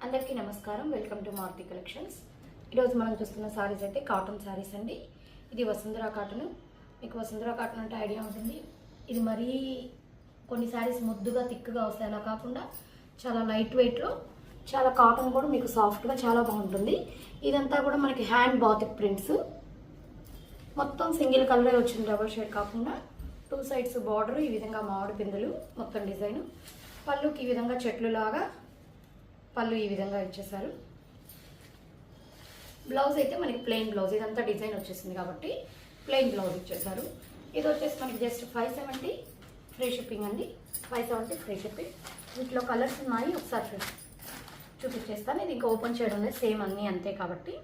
అందరికీ నమస్కారం. Welcome to Maruti Collections. ఈరోజు మనం చూస్తున్న సారీస్ అయితే కాటన్ సారీస్ అండి. ఇది వసుంధరా కాటన్. మీకు వసుంధరా కాటన్ అంటే ఐడియా ఉంటుంది. ఇది మరీ కొన్ని సారీస్ ముద్దుగా థిక్గా వస్తాయి, అలా కాకుండా చాలా లైట్ వెయిట్లో, చాలా కాటన్ కూడా మీకు సాఫ్ట్గా చాలా బాగుంటుంది. ఇదంతా కూడా మనకి హ్యాండ్ బాతిక్ ప్రింట్స్, మొత్తం సింగిల్ కలరే వచ్చింది, డబుల్ షేడ్ కాకుండా. టూ సైడ్స్ బార్డర్ ఈ విధంగా మామిడి పిందులు మొత్తం డిజైన్. పళ్ళుకి ఈ విధంగా చెట్లు లాగా పళ్ళు ఈ విధంగా ఇచ్చేసారు. బ్లౌజ్ అయితే మనకి ప్లెయిన్ బ్లౌజ్, ఇదంతా డిజైన్ వచ్చేసింది కాబట్టి ప్లెయిన్ బ్లౌజ్ ఇచ్చేసారు. ఇది వచ్చేసి మనకి జస్ట్ 570 ఫ్రీ షిప్పింగ్ అండి. 570 ఫ్రీ షిప్పింగ్. వీటిలో కలర్స్ ఉన్నాయి, ఒకసారి చూపించేస్తాను. ఇది ఇంకా ఓపెన్ చేయడం లేదు, సేమ్ అన్నీ అంతే కాబట్టి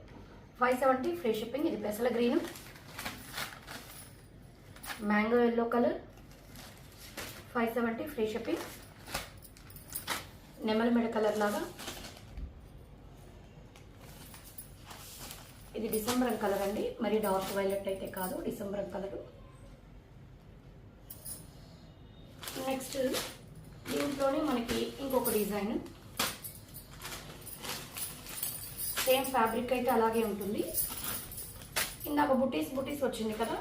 570 ఫ్రీ షిప్పింగ్. ఇది పెసల green, mango yellow colour, 570 free shipping. నెమలి మెడ కలర్ లాగా, ఇది డిసెంబర్ కలర్ అండి, మరి డార్క్ వైలెట్ అయితే కాదు, డిసెంబర్ కలరు. నెక్స్ట్ దీంట్లోనే మనకి ఇంకొక డిజైన్, సేమ్ ఫ్యాబ్రిక్ అయితే అలాగే ఉంటుంది. ఇందాక బుటీస్ వచ్చింది కదా,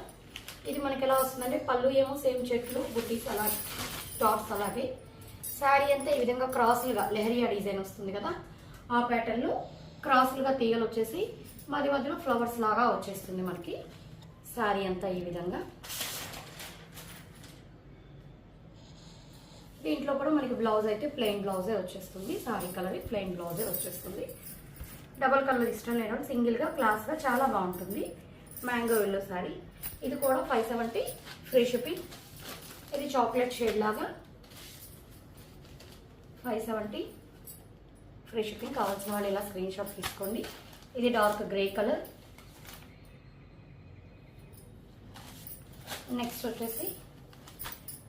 ఇది మనకి ఎలా వస్తుందంటే పళ్ళు ఏమో సేమ్ చెట్లు, బుటీస్ అలా డాట్స్ అలాగే. శారీ అంతా ఈ విధంగా క్రాసులుగా లెహరియా డిజైన్ వస్తుంది కదా, ఆ ప్యాటర్న్లో క్రాసులుగా తీగలు వచ్చేసి మధ్యలో ఫ్లవర్స్ లాగా వచ్చేస్తుంది మనకి శారీ అంతా ఈ విధంగా. దీంట్లో కూడా మనకి బ్లౌజ్ అయితే ప్లెయిన్ బ్లౌజే వచ్చేస్తుంది, శారీ కలర్ ప్లెయిన్ బ్లౌజే వచ్చేస్తుంది. డబల్ కలర్ ఇష్టం లేని సింగిల్గా క్లాస్గా చాలా బాగుంటుంది. Mango yellow sari. ఇది కూడా 570 ఫ్రీ షిప్పింగ్. ఇది చాక్లెట్ షేడ్ లాగా 570 ఫ్రీ షిప్పింగ్. కావాల్సిన వాళ్ళు ఇలా స్క్రీన్ షాట్ తీసుకోండి. ఇది డార్క్ గ్రే కలర్. నెక్స్ట్ వచ్చేసి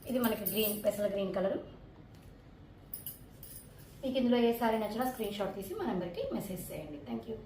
ఇది మనకి గ్రీన్, పెసల గ్రీన్ కలర్. మీకు ఇందులో ఏ సారీ నచ్చినా స్క్రీన్ షాట్ తీసి మా నెంబర్కి మెసేజ్ చేయండి. Thank you.